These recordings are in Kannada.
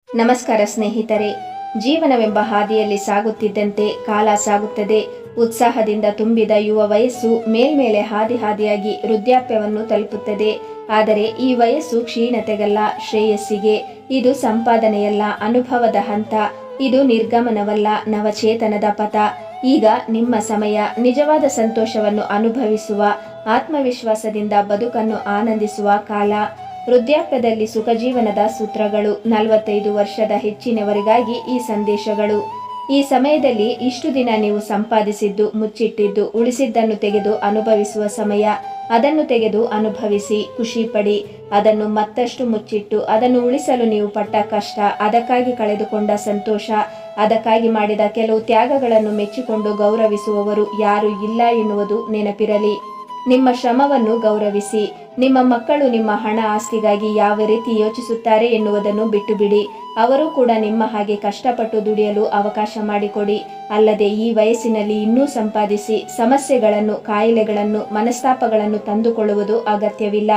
ನಮಸ್ಕಾರ ಸ್ನೇಹಿತರೆ. ಜೀವನವೆಂಬ ಹಾದಿಯಲ್ಲಿ ಸಾಗುತ್ತಿದ್ದಂತೆ ಕಾಲ ಸಾಗುತ್ತದೆ. ಉತ್ಸಾಹದಿಂದ ತುಂಬಿದ ಯುವ ವಯಸ್ಸು ಮೇಲ್ಮೇಲೆ ಹಾದಿಯಾಗಿ ವೃದ್ಧಾಪ್ಯವನ್ನು ತಲುಪುತ್ತದೆ. ಆದರೆ ಈ ವಯಸ್ಸು ಕ್ಷೀಣತೆಗಲ್ಲ, ಶ್ರೇಯಸ್ಸಿಗೆ. ಇದು ಸಂಪಾದನೆಯಲ್ಲ, ಅನುಭವದ ಹಂತ. ಇದು ನಿರ್ಗಮನವಲ್ಲ, ನವಚೇತನದ ಪಥ. ಈಗ ನಿಮ್ಮ ಸಮಯ. ನಿಜವಾದ ಸಂತೋಷವನ್ನು ಅನುಭವಿಸುವ, ಆತ್ಮವಿಶ್ವಾಸದಿಂದ ಬದುಕನ್ನು ಆನಂದಿಸುವ ಕಾಲ. ವೃದ್ಧಾಪ್ಯದಲ್ಲಿ ಸುಖಜೀವನದ ಸೂತ್ರಗಳು. 45 ವರ್ಷದ ಹೆಚ್ಚಿನವರಿಗಾಗಿ ಈ ಸಂದೇಶಗಳು. ಈ ಸಮಯದಲ್ಲಿ ಇಷ್ಟು ದಿನ ನೀವು ಸಂಪಾದಿಸಿದ್ದು, ಮುಚ್ಚಿಟ್ಟಿದ್ದು, ಉಳಿಸಿದ್ದನ್ನು ತೆಗೆದು ಅನುಭವಿಸುವ ಸಮಯ. ಅದನ್ನು ತೆಗೆದು ಅನುಭವಿಸಿ, ಖುಷಿ ಪಡಿ. ಅದನ್ನು ಮತ್ತಷ್ಟು ಮುಚ್ಚಿಟ್ಟು ಅದನ್ನು ಉಳಿಸಲು ನೀವು ಪಟ್ಟ ಕಷ್ಟ, ಅದಕ್ಕಾಗಿ ಕಳೆದುಕೊಂಡ ಸಂತೋಷ, ಅದಕ್ಕಾಗಿ ಮಾಡಿದ ಕೆಲವು ತ್ಯಾಗಗಳನ್ನು ಮೆಚ್ಚಿಕೊಂಡು ಗೌರವಿಸುವವರು ಯಾರೂ ಇಲ್ಲ ಎನ್ನುವುದು ನೆನಪಿರಲಿ. ನಿಮ್ಮ ಶ್ರಮವನ್ನು ಗೌರವಿಸಿ. ನಿಮ್ಮ ಮಕ್ಕಳು ನಿಮ್ಮ ಹಣ ಆಸ್ತಿಗಾಗಿ ಯಾವ ರೀತಿ ಯೋಚಿಸುತ್ತಾರೆ ಎನ್ನುವುದನ್ನು ಬಿಟ್ಟು ಬಿಡಿ. ಅವರು ಕೂಡ ನಿಮ್ಮ ಹಾಗೆ ಕಷ್ಟಪಟ್ಟು ದುಡಿಯಲು ಅವಕಾಶ ಮಾಡಿಕೊಡಿ. ಅಲ್ಲದೆ ಈ ವಯಸ್ಸಿನಲ್ಲಿ ಇನ್ನೂ ಸಂಪಾದಿಸಿ ಸಮಸ್ಯೆಗಳನ್ನು, ಕಾಯಿಲೆಗಳನ್ನು, ಮನಸ್ತಾಪಗಳನ್ನು ತಂದುಕೊಳ್ಳುವುದು ಅಗತ್ಯವಿಲ್ಲ.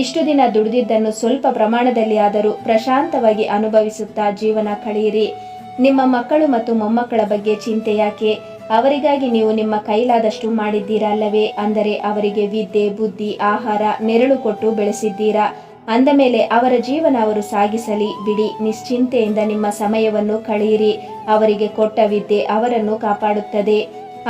ಇಷ್ಟು ದಿನ ದುಡಿದಿದ್ದನ್ನು ಸ್ವಲ್ಪ ಪ್ರಮಾಣದಲ್ಲಿ ಆದರೂ ಪ್ರಶಾಂತವಾಗಿ ಅನುಭವಿಸುತ್ತಾ ಜೀವನ ಕಳೆಯಿರಿ. ನಿಮ್ಮ ಮಕ್ಕಳು ಮತ್ತು ಮೊಮ್ಮಕ್ಕಳ ಬಗ್ಗೆ ಚಿಂತೆ ಯಾಕೆ? ಅವರಿಗಾಗಿ ನೀವು ನಿಮ್ಮ ಕೈಲಾದಷ್ಟು ಮಾಡಿದ್ದೀರಾ ಅಲ್ಲವೇ? ಅಂದರೆ ಅವರಿಗೆ ವಿದ್ಯೆ, ಬುದ್ಧಿ, ಆಹಾರ, ನೆರಳು ಕೊಟ್ಟು ಬೆಳೆಸಿದ್ದೀರಾ. ಅಂದ ಮೇಲೆ ಅವರ ಜೀವನ ಅವರು ಸಾಗಿಸಲಿ ಬಿಡಿ. ನಿಶ್ಚಿಂತೆಯಿಂದ ನಿಮ್ಮ ಸಮಯವನ್ನು ಕಳೆಯಿರಿ. ಅವರಿಗೆ ಕೊಟ್ಟ ವಿದ್ಯೆ ಅವರನ್ನು ಕಾಪಾಡುತ್ತದೆ.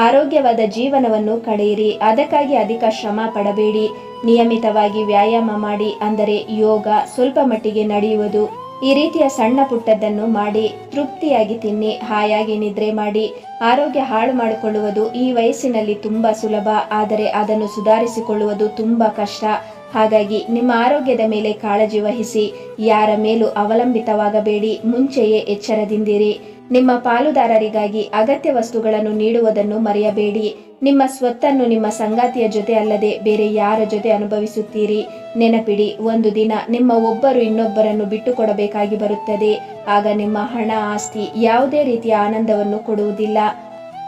ಆರೋಗ್ಯವಾದ ಜೀವನವನ್ನು ಕಳೆಯಿರಿ. ಅದಕ್ಕಾಗಿ ಅಧಿಕ ಶ್ರಮ ಪಡಬೇಡಿ. ನಿಯಮಿತವಾಗಿ ವ್ಯಾಯಾಮ ಮಾಡಿ. ಅಂದರೆ ಯೋಗ, ಸ್ವಲ್ಪ ಮಟ್ಟಿಗೆ ನಡೆಯುವುದು, ಈ ರೀತಿಯ ಸಣ್ಣ ಪುಟ್ಟದ್ದನ್ನು ಮಾಡಿ. ತೃಪ್ತಿಯಾಗಿ ತಿನ್ನಿ, ಹಾಯಾಗಿ ನಿದ್ರೆ ಮಾಡಿ. ಆರೋಗ್ಯ ಹಾಳು ಮಾಡಿಕೊಳ್ಳುವುದು ಈ ವಯಸ್ಸಿನಲ್ಲಿ ತುಂಬಾ ಸುಲಭ, ಆದರೆ ಅದನ್ನು ಸುಧಾರಿಸಿಕೊಳ್ಳುವುದು ತುಂಬಾ ಕಷ್ಟ. ಹಾಗಾಗಿ ನಿಮ್ಮ ಆರೋಗ್ಯದ ಮೇಲೆ ಕಾಳಜಿ ವಹಿಸಿ. ಯಾರ ಮೇಲೂ ಅವಲಂಬಿತವಾಗಬೇಡಿ. ಮುಂಚೆಯೇ ಎಚ್ಚರದಿಂದಿರಿ. ನಿಮ್ಮ ಪಾಲುದಾರರಿಗಾಗಿ ಅಗತ್ಯ ವಸ್ತುಗಳನ್ನು ನೀಡುವುದನ್ನು ಮರೆಯಬೇಡಿ. ನಿಮ್ಮ ಸ್ವತ್ತನ್ನು ನಿಮ್ಮ ಸಂಗಾತಿಯ ಜೊತೆ ಅಲ್ಲದೆ ಬೇರೆ ಯಾರ ಜೊತೆ ಅನುಭವಿಸುತ್ತೀರಿ? ನೆನಪಿಡಿ, ಒಂದು ದಿನ ನಿಮ್ಮ ಒಬ್ಬರು ಇನ್ನೊಬ್ಬರನ್ನು ಬಿಟ್ಟುಕೊಡಬೇಕಾಗಿ ಬರುತ್ತದೆ. ಆಗ ನಿಮ್ಮ ಹಣ, ಆಸ್ತಿ ಯಾವುದೇ ರೀತಿಯ ಆನಂದವನ್ನು ಕೊಡುವುದಿಲ್ಲ.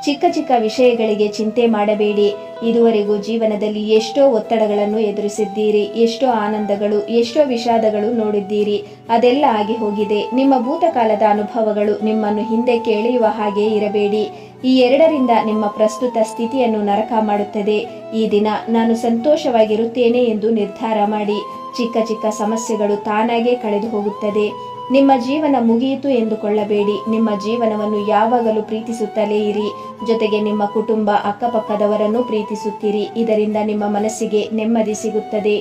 ಚಿಕ್ಕ ಚಿಕ್ಕ ವಿಷಯಗಳಿಗೆ ಚಿಂತೆ ಮಾಡಬೇಡಿ. ಇದುವರೆಗೂ ಜೀವನದಲ್ಲಿ ಎಷ್ಟೋ ಒತ್ತಡಗಳನ್ನು ಎದುರಿಸಿದ್ದೀರಿ, ಎಷ್ಟೋ ಆನಂದಗಳು, ಎಷ್ಟೋ ವಿಷಾದಗಳು ನೋಡಿದ್ದೀರಿ. ಅದೆಲ್ಲ ಆಗಿ ಹೋಗಿದೆ. ನಿಮ್ಮ ಭೂತಕಾಲದ ಅನುಭವಗಳು ನಿಮ್ಮನ್ನು ಹಿಂದಕ್ಕೆ ಎಳೆಯುವ ಹಾಗೆ ಇರಬೇಡಿ. ಈ ಎರಡರಿಂದ ನಿಮ್ಮ ಪ್ರಸ್ತುತ ಸ್ಥಿತಿಯನ್ನು ನರಕ ಮಾಡುತ್ತದೆ. ಈ ದಿನ ನಾನು ಸಂತೋಷವಾಗಿರುತ್ತೇನೆ ಎಂದು ನಿರ್ಧಾರ ಮಾಡಿ. ಚಿಕ್ಕ ಚಿಕ್ಕ ಸಮಸ್ಯೆಗಳು ತಾನಾಗೇ ಕಳೆದು ಹೋಗುತ್ತದೆ. ನಿಮ್ಮ ಜೀವನ ಮುಗಿಯಿತು ಎಂದುಕೊಳ್ಳಬೇಡಿ. ನಿಮ್ಮ ಜೀವನವನ್ನು ಯಾವಾಗಲೂ ಪ್ರೀತಿಸುತ್ತಲೇ ಇರಿ. ಜೊತೆಗೆ ನಿಮ್ಮ ಕುಟುಂಬ, ಅಕ್ಕಪಕ್ಕದವರನ್ನು ಪ್ರೀತಿಸುತ್ತೀರಿ. ಇದರಿಂದ ನಿಮ್ಮ ಮನಸ್ಸಿಗೆ ನೆಮ್ಮದಿ ಸಿಗುತ್ತದೆ.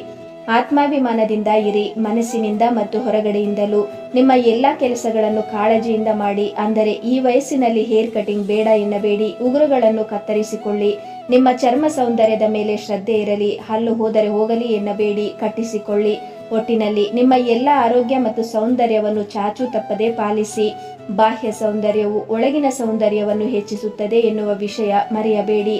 ಆತ್ಮಾಭಿಮಾನದಿಂದ ಇರಿ, ಮನಸ್ಸಿನಿಂದ ಮತ್ತು ಹೊರಗಡೆಯಿಂದಲೂ. ನಿಮ್ಮ ಎಲ್ಲ ಕೆಲಸಗಳನ್ನು ಕಾಳಜಿಯಿಂದ ಮಾಡಿ. ಅಂದರೆ ಈ ವಯಸ್ಸಿನಲ್ಲಿ ಹೇರ್ ಕಟಿಂಗ್ ಬೇಡ ಎನ್ನಬೇಡಿ. ಉಗುರುಗಳನ್ನು ಕತ್ತರಿಸಿಕೊಳ್ಳಿ. ನಿಮ್ಮ ಚರ್ಮ ಸೌಂದರ್ಯದ ಮೇಲೆ ಶ್ರದ್ಧೆ ಇರಲಿ. ಹಲ್ಲು ಹೋದರೆ ಹೋಗಲಿ ಎನ್ನಬೇಡಿ, ಕಟ್ಟಿಸಿಕೊಳ್ಳಿ. ಒಟ್ಟಿನಲ್ಲಿ ನಿಮ್ಮ ಎಲ್ಲ ಆರೋಗ್ಯ ಮತ್ತು ಸೌಂದರ್ಯವನ್ನು ಚಾಚೂ ತಪ್ಪದೆ ಪಾಲಿಸಿ. ಬಾಹ್ಯ ಸೌಂದರ್ಯವು ಒಳಗಿನ ಸೌಂದರ್ಯವನ್ನು ಹೆಚ್ಚಿಸುತ್ತದೆ ಎನ್ನುವ ವಿಷಯ ಮರೆಯಬೇಡಿ.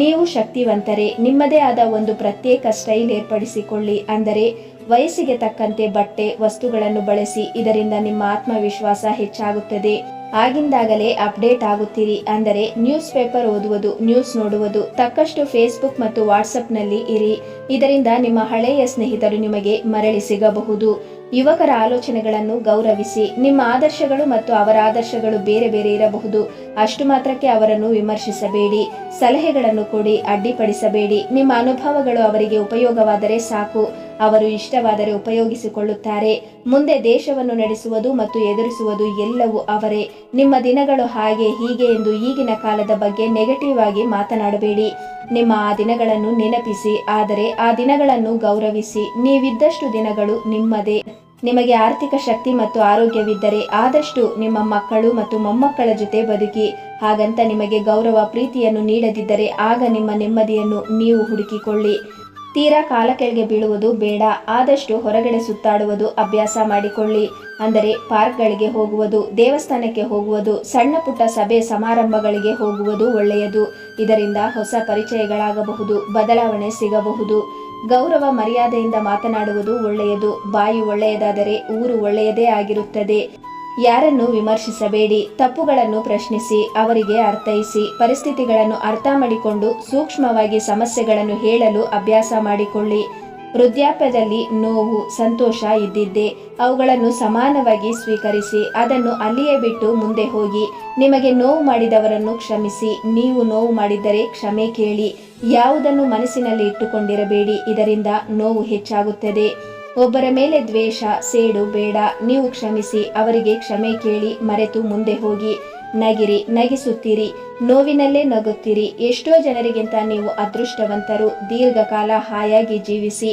ನೀವು ಶಕ್ತಿವಂತರೇ. ನಿಮ್ಮದೇ ಆದ ಒಂದು ಪ್ರತ್ಯೇಕ ಸ್ಟೈಲ್ ಏರ್ಪಡಿಸಿಕೊಳ್ಳಿ. ಅಂದರೆ ವಯಸ್ಸಿಗೆ ತಕ್ಕಂತೆ ಬಟ್ಟೆ, ವಸ್ತುಗಳನ್ನು ಬಳಸಿ. ಇದರಿಂದ ನಿಮ್ಮ ಆತ್ಮವಿಶ್ವಾಸ ಹೆಚ್ಚಾಗುತ್ತದೆ. ಆಗಿಂದಾಗಲೇ ಅಪ್ಡೇಟ್ ಆಗುತ್ತೀರಿ. ಅಂದರೆ ನ್ಯೂಸ್ ಪೇಪರ್ ಓದುವುದು, ನ್ಯೂಸ್ ನೋಡುವುದು, ತಕ್ಕಷ್ಟು ಫೇಸ್ಬುಕ್ ಮತ್ತು ವಾಟ್ಸಪ್ನಲ್ಲಿ ಇರಿ. ಇದರಿಂದ ನಿಮ್ಮ ಹಳೆಯ ಸ್ನೇಹಿತರು ನಿಮಗೆ ಮರಳಿ ಸಿಗಬಹುದು. ಯುವಕರ ಆಲೋಚನೆಗಳನ್ನು ಗೌರವಿಸಿ. ನಿಮ್ಮ ಆದರ್ಶಗಳು ಮತ್ತು ಅವರ ಆದರ್ಶಗಳು ಬೇರೆ ಬೇರೆ ಇರಬಹುದು. ಅಷ್ಟು ಮಾತ್ರಕ್ಕೆ ಅವರನ್ನು ವಿಮರ್ಶಿಸಬೇಡಿ. ಸಲಹೆಗಳನ್ನು ಕೊಡಿ, ಅಡ್ಡಿಪಡಿಸಬೇಡಿ. ನಿಮ್ಮ ಅನುಭವಗಳು ಅವರಿಗೆ ಉಪಯೋಗವಾದರೆ ಸಾಕು. ಅವರು ಇಷ್ಟವಾದರೆ ಉಪಯೋಗಿಸಿಕೊಳ್ಳುತ್ತಾರೆ. ಮುಂದೆ ದೇಶವನ್ನು ನಡೆಸುವುದು ಮತ್ತು ಎದುರಿಸುವುದು ಎಲ್ಲವೂ ಅವರೇ. ನಿಮ್ಮ ದಿನಗಳು ಹಾಗೆ ಹೀಗೆ ಎಂದು ಈಗಿನ ಕಾಲದ ಬಗ್ಗೆ ನೆಗೆಟಿವ್ ಆಗಿ ಮಾತನಾಡಬೇಡಿ. ನಿಮ್ಮ ಆ ದಿನಗಳನ್ನು ನೆನಪಿಸಿ. ಆದರೆ ಆ ದಿನಗಳನ್ನು ಗೌರವಿಸಿ. ನೀವಿದ್ದಷ್ಟು ದಿನಗಳು ನಿಮ್ಮದೇ. ನಿಮಗೆ ಆರ್ಥಿಕ ಶಕ್ತಿ ಮತ್ತು ಆರೋಗ್ಯವಿದ್ದರೆ ಆದಷ್ಟು ನಿಮ್ಮ ಮಕ್ಕಳು ಮತ್ತು ಮೊಮ್ಮಕ್ಕಳ ಜೊತೆ ಬದುಕಿ. ಹಾಗಂತ ನಿಮಗೆ ಗೌರವ, ಪ್ರೀತಿಯನ್ನು ನೀಡದಿದ್ದರೆ ಆಗ ನಿಮ್ಮ ನೆಮ್ಮದಿಯನ್ನು ನೀವು ಹುಡುಕಿಕೊಳ್ಳಿ. ತೀರಾ ಕಾಲ ಕೆಳಗೆ ಬೀಳುವುದು ಬೇಡ. ಆದಷ್ಟು ಹೊರಗಡೆ ಸುತ್ತಾಡುವುದು ಅಭ್ಯಾಸ ಮಾಡಿಕೊಳ್ಳಿ. ಅಂದರೆ ಪಾರ್ಕ್ಗಳಿಗೆ ಹೋಗುವುದು, ದೇವಸ್ಥಾನಕ್ಕೆ ಹೋಗುವುದು, ಸಣ್ಣ ಪುಟ್ಟ ಸಭೆ ಸಮಾರಂಭಗಳಿಗೆ ಹೋಗುವುದು ಒಳ್ಳೆಯದು. ಇದರಿಂದ ಹೊಸ ಪರಿಚಯಗಳಾಗಬಹುದು, ಬದಲಾವಣೆ ಸಿಗಬಹುದು. ಗೌರವ, ಮರ್ಯಾದೆಯಿಂದ ಮಾತನಾಡುವುದು ಒಳ್ಳೆಯದು. ಬಾಯಿ ಒಳ್ಳೆಯದಾದರೆ ಊರು ಒಳ್ಳೆಯದೇ ಆಗಿರುತ್ತದೆ. ಯಾರನ್ನು ವಿಮರ್ಶಿಸಬೇಡಿ. ತಪ್ಪುಗಳನ್ನು ಪ್ರಶ್ನಿಸಿ, ಅವರಿಗೆ ಅರ್ಥೈಸಿ. ಪರಿಸ್ಥಿತಿಗಳನ್ನು ಅರ್ಥ ಮಾಡಿಕೊಂಡು ಸೂಕ್ಷ್ಮವಾಗಿ ಸಮಸ್ಯೆಗಳನ್ನು ಹೇಳಲು ಅಭ್ಯಾಸ ಮಾಡಿಕೊಳ್ಳಿ. ವೃದ್ಧಾಪ್ಯದಲ್ಲಿ ನೋವು, ಸಂತೋಷ ಇದ್ದಿದ್ದೇ. ಅವುಗಳನ್ನು ಸಮಾನವಾಗಿ ಸ್ವೀಕರಿಸಿ ಅದನ್ನು ಅಲ್ಲಿಯೇ ಬಿಟ್ಟು ಮುಂದೆ ಹೋಗಿ. ನಿಮಗೆ ನೋವು ಮಾಡಿದವರನ್ನು ಕ್ಷಮಿಸಿ. ನೀವು ನೋವು ಮಾಡಿದ್ದರೆ ಕ್ಷಮೆ ಕೇಳಿ. ಯಾವುದನ್ನು ಮನಸ್ಸಿನಲ್ಲಿ ಇಟ್ಟುಕೊಂಡಿರಬೇಡಿ, ಇದರಿಂದ ನೋವು ಹೆಚ್ಚಾಗುತ್ತದೆ. ಒಬ್ಬರ ಮೇಲೆ ದ್ವೇಷ, ಸೇಡು ಬೇಡ. ನೀವು ಕ್ಷಮಿಸಿ, ಅವರಿಗೆ ಕ್ಷಮೆ ಕೇಳಿ, ಮರೆತು ಮುಂದೆ ಹೋಗಿ. ನಗಿರಿ, ನಗಿಸುತ್ತೀರಿ, ನೋವಿನಲ್ಲೇ ನಗುತ್ತೀರಿ. ಎಷ್ಟೋ ಜನರಿಗಿಂತ ನೀವು ಅದೃಷ್ಟವಂತರು. ದೀರ್ಘಕಾಲ ಹಾಯಾಗಿ ಜೀವಿಸಿ.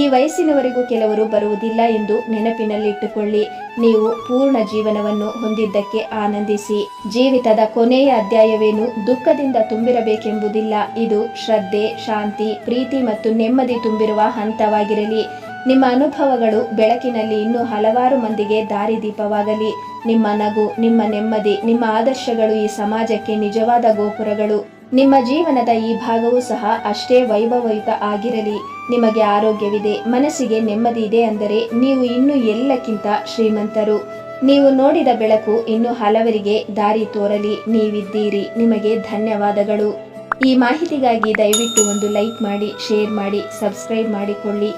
ಈ ವಯಸ್ಸಿನವರೆಗೂ ಕೆಲವರು ಬರುವುದಿಲ್ಲ ಎಂದು ನೆನಪಿನಲ್ಲಿಟ್ಟುಕೊಳ್ಳಿ. ನೀವು ಪೂರ್ಣ ಜೀವನವನ್ನು ಹೊಂದಿದ್ದಕ್ಕೆ ಆನಂದಿಸಿ. ಜೀವಿತದ ಕೊನೆಯ ಅಧ್ಯಾಯವೇನು ದುಃಖದಿಂದ ತುಂಬಿರಬೇಕೆಂಬುದಿಲ್ಲ. ಇದು ಶ್ರದ್ಧೆ, ಶಾಂತಿ, ಪ್ರೀತಿ ಮತ್ತು ನೆಮ್ಮದಿ ತುಂಬಿರುವ ಹಂತವಾಗಿರಲಿ. ನಿಮ್ಮ ಅನುಭವಗಳು ಬೆಳಕಿನಲ್ಲಿ ಇನ್ನೂ ಹಲವಾರು ಮಂದಿಗೆ ದಾರಿದೀಪವಾಗಲಿ. ನಿಮ್ಮ ನಗು, ನಿಮ್ಮ ನೆಮ್ಮದಿ, ನಿಮ್ಮ ಆದರ್ಶಗಳು ಈ ಸಮಾಜಕ್ಕೆ ನಿಜವಾದ ಗೋಪುರಗಳು. ನಿಮ್ಮ ಜೀವನದ ಈ ಭಾಗವೂ ಸಹ ಅಷ್ಟೇ ವೈಭವಯುತ ಆಗಿರಲಿ. ನಿಮಗೆ ಆರೋಗ್ಯವಿದೆ, ಮನಸ್ಸಿಗೆ ನೆಮ್ಮದಿ ಇದೆ ಅಂದರೆ ನೀವು ಇನ್ನೂ ಎಲ್ಲಕ್ಕಿಂತ ಶ್ರೀಮಂತರು. ನೀವು ನೋಡಿದ ಬೆಳಕು ಇನ್ನೂ ಹಲವರಿಗೆ ದಾರಿ ತೋರಲಿ. ನೀವಿದ್ದೀರಿ. ನಿಮಗೆ ಧನ್ಯವಾದಗಳು. ಈ ಮಾಹಿತಿಗಾಗಿ ದಯವಿಟ್ಟು ಒಂದು ಲೈಕ್ ಮಾಡಿ, ಶೇರ್ ಮಾಡಿ, ಸಬ್ಸ್ಕ್ರೈಬ್ ಮಾಡಿಕೊಳ್ಳಿ.